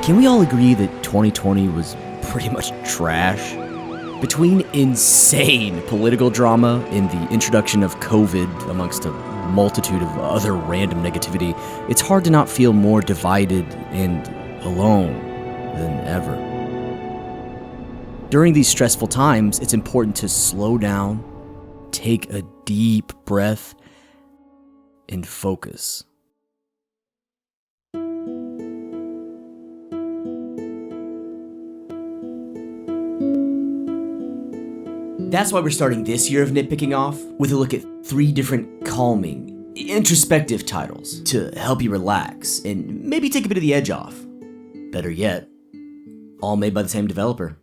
Can we all agree that 2020 was pretty much trash? Between insane political drama and the introduction of COVID amongst a multitude of other random negativity, it's hard to not feel more divided and alone than ever. During these stressful times, it's important to slow down, take a deep breath, and focus. That's why we're starting this year of Nitpicking off with a look at 3 different calming, introspective titles to help you relax and maybe take a bit of the edge off. Better yet, all made by the same developer.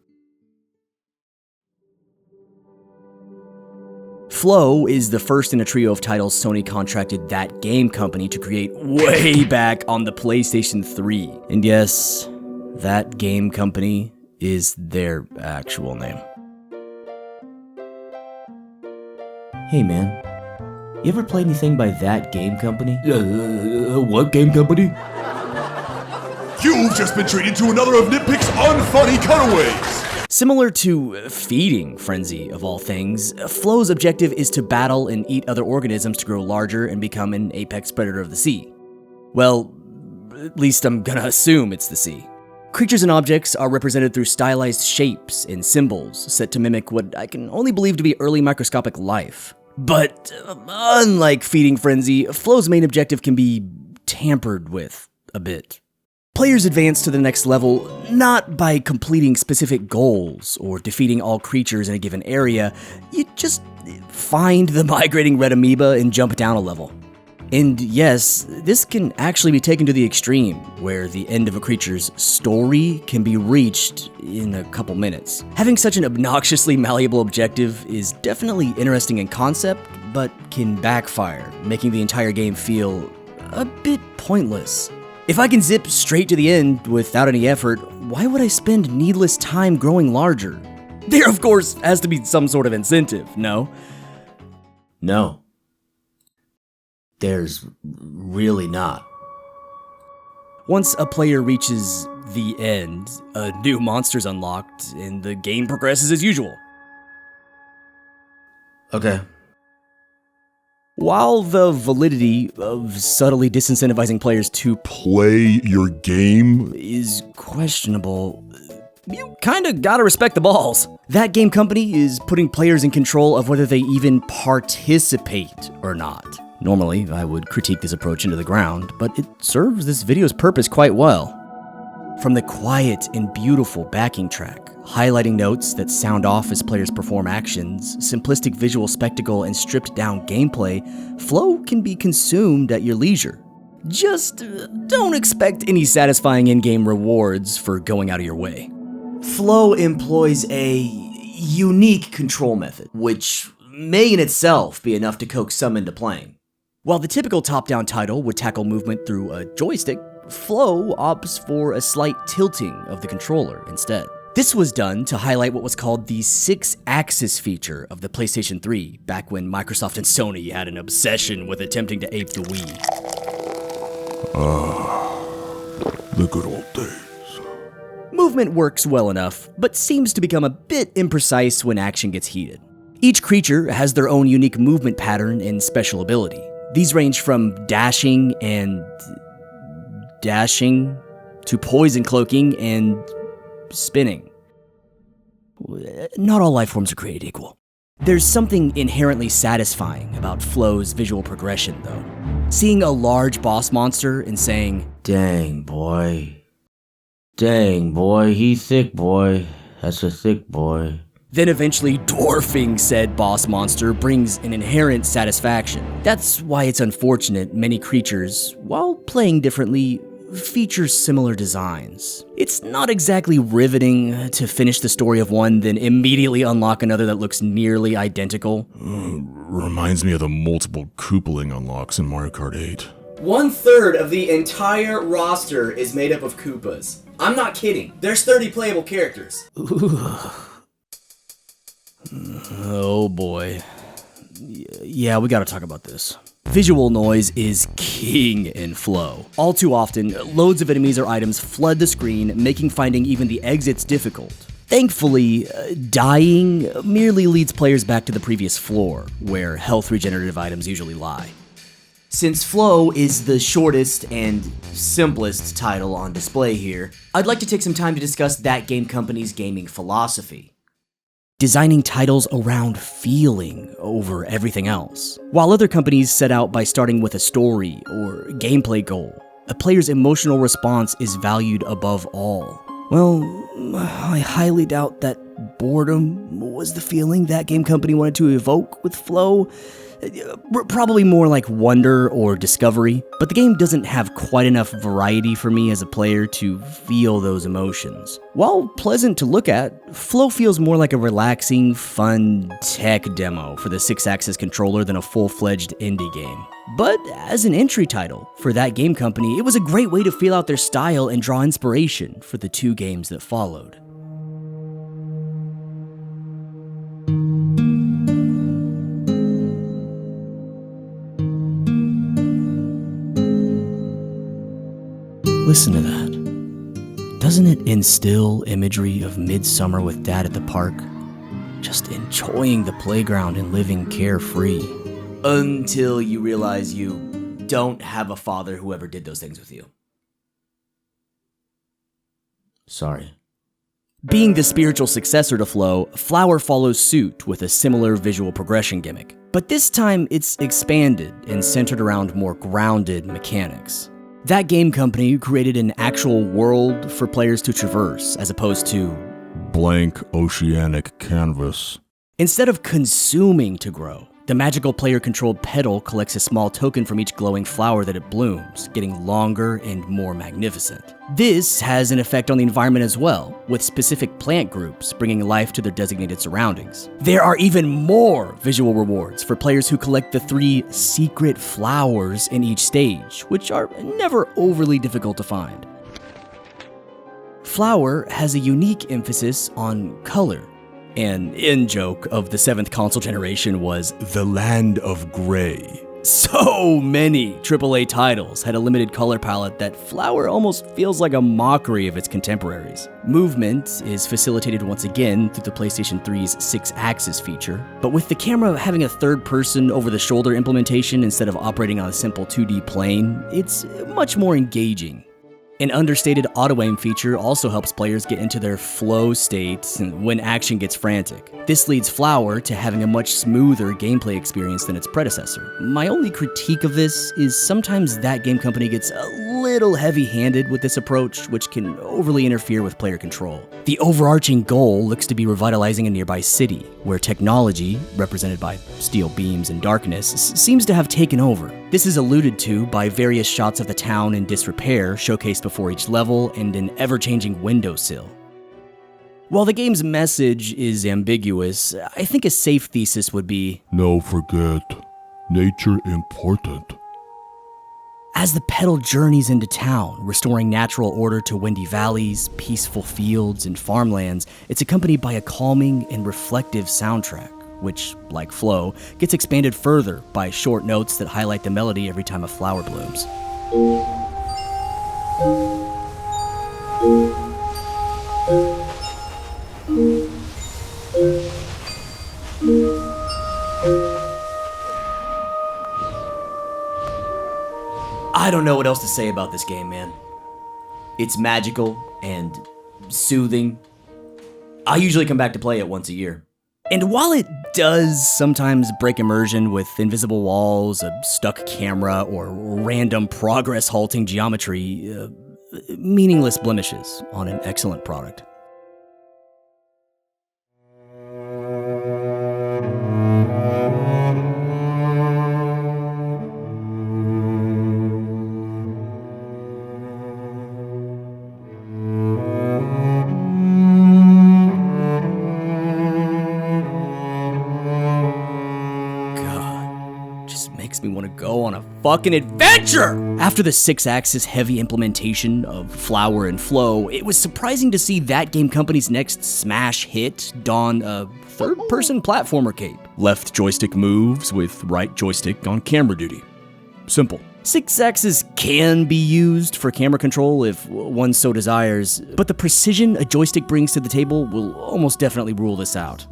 Flow is the first in a trio of titles Sony contracted that game company to create way back on the PlayStation 3. And yes, that game company is their actual name. Hey man, you ever played anything by that game company? What game company? You've just been treated to another of Nitpick's unfunny cutaways! Similar to Feeding Frenzy, of all things, Flow's objective is to battle and eat other organisms to grow larger and become an apex predator of the sea. Well, at least I'm gonna assume it's the sea. Creatures and objects are represented through stylized shapes and symbols set to mimic what I can only believe to be early microscopic life. But unlike Feeding Frenzy, Flow's main objective can be tampered with a bit. Players advance to the next level not by completing specific goals or defeating all creatures in a given area. You just find the migrating red amoeba and jump down a level. And yes, this can actually be taken to the extreme, where the end of a creature's story can be reached in a couple minutes. Having such an obnoxiously malleable objective is definitely interesting in concept, but can backfire, making the entire game feel a bit pointless. If I can zip straight to the end without any effort, why would I spend needless time growing larger? There, of course, has to be some sort of incentive, no? No. There's really not. Once a player reaches the end, a new monster's unlocked, and the game progresses as usual. Okay. While the validity of subtly disincentivizing players to Play your game? is questionable, you kinda gotta respect the balls. That game company is putting players in control of whether they even participate or not. Normally, I would critique this approach into the ground, but it serves this video's purpose quite well. From the quiet and beautiful backing track, highlighting notes that sound off as players perform actions, simplistic visual spectacle, and stripped-down gameplay, Flow can be consumed at your leisure. Just don't expect any satisfying in-game rewards for going out of your way. Flow employs a unique control method, which may in itself be enough to coax some into playing. While the typical top-down title would tackle movement through a joystick, Flow opts for a slight tilting of the controller instead. This was done to highlight what was called the 6-axis feature of the PlayStation 3, back when Microsoft and Sony had an obsession with attempting to ape the Wii. The good old days. Movement works well enough, but seems to become a bit imprecise when action gets heated. Each creature has their own unique movement pattern and special ability. These range from dashing to poison cloaking and spinning. Not all life forms are created equal. There's something inherently satisfying about Flow's visual progression, though. Seeing a large boss monster and saying, "Dang, boy, he thick, boy. That's a thick boy." Then eventually dwarfing said boss monster brings an inherent satisfaction. That's why it's unfortunate many creatures, while playing differently, feature similar designs. It's not exactly riveting to finish the story of one, then immediately unlock another that looks nearly identical. Reminds me of the multiple Koopaling unlocks in Mario Kart 8. 1/3 of the entire roster is made up of Koopas. I'm not kidding. There's 30 playable characters. Oh boy. Yeah, we gotta talk about this. Visual noise is king in Flow. All too often, loads of enemies or items flood the screen, making finding even the exits difficult. Thankfully, dying merely leads players back to the previous floor, where health regenerative items usually lie. Since Flow is the shortest and simplest title on display here, I'd like to take some time to discuss that game company's gaming philosophy. Designing titles around feeling over everything else. While other companies set out by starting with a story or gameplay goal, a player's emotional response is valued above all. Well, I highly doubt that boredom was the feeling that game company wanted to evoke with Flow. Probably more like wonder or discovery, but the game doesn't have quite enough variety for me as a player to feel those emotions. While pleasant to look at, Flow feels more like a relaxing, fun tech demo for the 6-axis controller than a full-fledged indie game. But as an entry title for that game company, it was a great way to feel out their style and draw inspiration for the 2 games that followed. Listen to that. Doesn't it instill imagery of midsummer with Dad at the park? Just enjoying the playground and living carefree. Until you realize you don't have a father who ever did those things with you. Sorry. Being the spiritual successor to Flow, Flower follows suit with a similar visual progression gimmick. But this time it's expanded and centered around more grounded mechanics. That game company created an actual world for players to traverse, as opposed to blank oceanic canvas. Instead of consuming to grow, the magical player-controlled petal collects a small token from each glowing flower that it blooms, getting longer and more magnificent. This has an effect on the environment as well, with specific plant groups bringing life to their designated surroundings. There are even more visual rewards for players who collect the 3 secret flowers in each stage, which are never overly difficult to find. Flower has a unique emphasis on color. An in-joke of the 7th console generation was the land of gray. So many AAA titles had a limited color palette that Flower almost feels like a mockery of its contemporaries. Movement is facilitated once again through the PlayStation 3's 6-axis feature, but with the camera having a third-person over-the-shoulder implementation instead of operating on a simple 2D plane, it's much more engaging. An understated auto-aim feature also helps players get into their flow states when action gets frantic. This leads Flower to having a much smoother gameplay experience than its predecessor. My only critique of this is sometimes that game company gets a little heavy-handed with this approach, which can overly interfere with player control. The overarching goal looks to be revitalizing a nearby city, where technology, represented by steel beams and darkness, seems to have taken over. This is alluded to by various shots of the town in disrepair showcased before each level and an ever-changing windowsill. While the game's message is ambiguous, I think a safe thesis would be, no forget, nature important. As the petal journeys into town, restoring natural order to windy valleys, peaceful fields, and farmlands, it's accompanied by a calming and reflective soundtrack, which, like Flow, gets expanded further by short notes that highlight the melody every time a flower blooms. I don't know what else to say about this game, man. It's magical and soothing. I usually come back to play it once a year. And while it does sometimes break immersion with invisible walls, a stuck camera, or random progress-halting geometry, meaningless blemishes on an excellent product. Makes me want to go on a fucking adventure! After the 6-axis heavy implementation of Flower and Flow, it was surprising to see that game company's next smash hit don a third-person platformer cape. Left joystick moves with right joystick on camera duty. simple. 6 axes can be used for camera control if one so desires, but the precision a joystick brings to the table will almost definitely rule this out.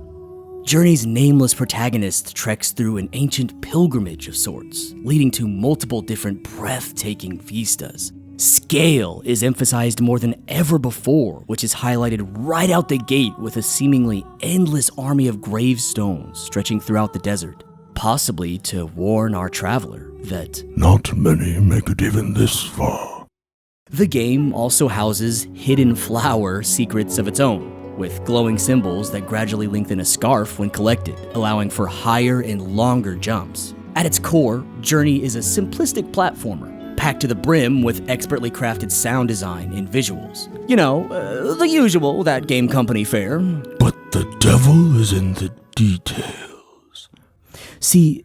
Journey's nameless protagonist treks through an ancient pilgrimage of sorts, leading to multiple different breathtaking vistas. Scale is emphasized more than ever before, which is highlighted right out the gate with a seemingly endless army of gravestones stretching throughout the desert, possibly to warn our traveler that not many make it even this far. The game also houses hidden flower secrets of its own, with glowing symbols that gradually lengthen a scarf when collected, allowing for higher and longer jumps. At its core, Journey is a simplistic platformer, packed to the brim with expertly crafted sound design and visuals. You know, the usual that game company fare. But the devil is in the details. See,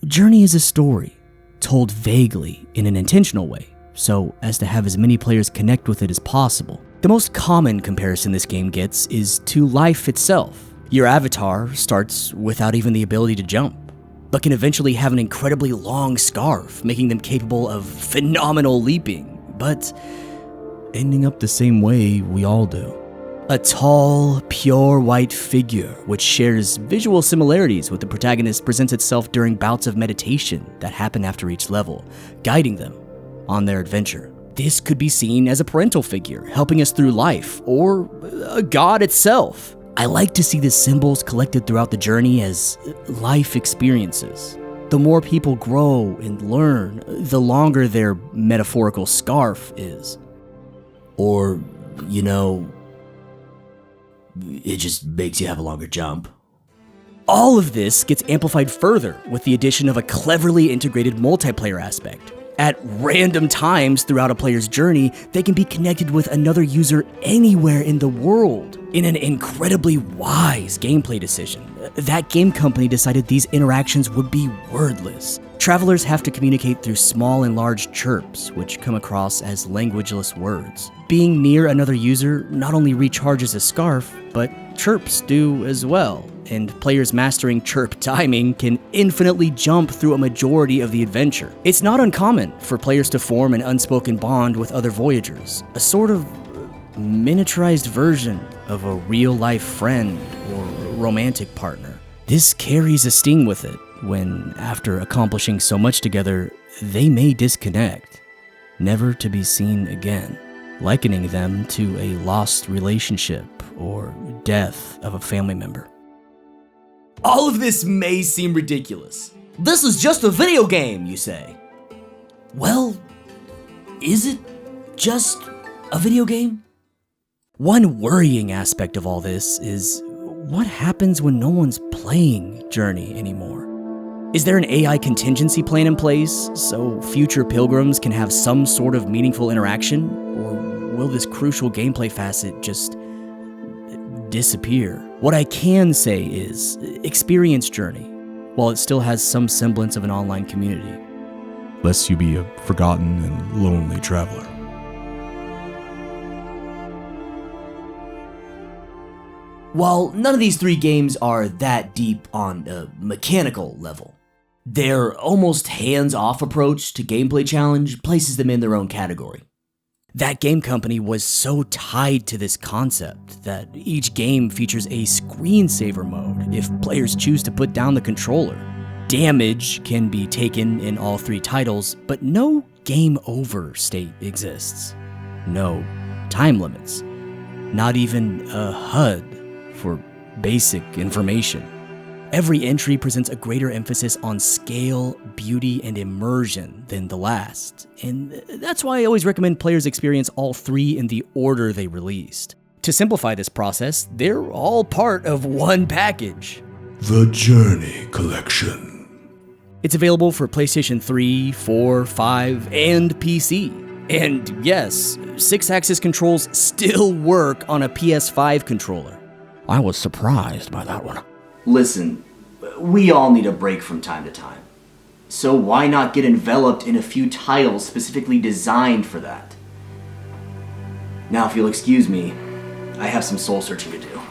Journey is a story, told vaguely in an intentional way, so as to have as many players connect with it as possible. The most common comparison this game gets is to life itself. Your avatar starts without even the ability to jump, but can eventually have an incredibly long scarf, making them capable of phenomenal leaping, but ending up the same way we all do. A tall, pure white figure which shares visual similarities with the protagonist presents itself during bouts of meditation that happen after each level, guiding them on their adventure. This could be seen as a parental figure helping us through life, or a god itself. I like to see the symbols collected throughout the journey as life experiences. The more people grow and learn, the longer their metaphorical scarf is. Or, you know, it just makes you have a longer jump. All of this gets amplified further with the addition of a cleverly integrated multiplayer aspect. At random times throughout a player's journey, they can be connected with another user anywhere in the world. In an incredibly wise gameplay decision, that game company decided these interactions would be wordless. Travelers have to communicate through small and large chirps, which come across as languageless words. Being near another user not only recharges a scarf, but chirps do as well, and players mastering chirp timing can infinitely jump through a majority of the adventure. It's not uncommon for players to form an unspoken bond with other voyagers, a sort of miniaturized version of a real-life friend or romantic partner. This carries a sting with it when, after accomplishing so much together, they may disconnect, never to be seen again, likening them to a lost relationship or death of a family member. All of this may seem ridiculous. This is just a video game, you say. Well, is it just a video game? One worrying aspect of all this is what happens when no one's playing Journey anymore? Is there an AI contingency plan in place so future pilgrims can have some sort of meaningful interaction? Or will this crucial gameplay facet just disappear? What I can say is, experience Journey, while it still has some semblance of an online community. Lest you be a forgotten and lonely traveler. While none of these 3 games are that deep on a mechanical level, their almost hands-off approach to gameplay challenge places them in their own category. That game company was so tied to this concept that each game features a screensaver mode if players choose to put down the controller. Damage can be taken in all 3 titles, but no game over state exists. No time limits. Not even a HUD for basic information. Every entry presents a greater emphasis on scale, beauty, and immersion than the last, and that's why I always recommend players experience all 3 in the order they released. To simplify this process, they're all part of one package. The Journey Collection. It's available for PlayStation 3, 4, 5, and PC. And yes, 6-axis controls still work on a PS5 controller. I was surprised by that one. Listen, we all need a break from time to time. So why not get enveloped in a few titles specifically designed for that? Now, if you'll excuse me, I have some soul searching to do.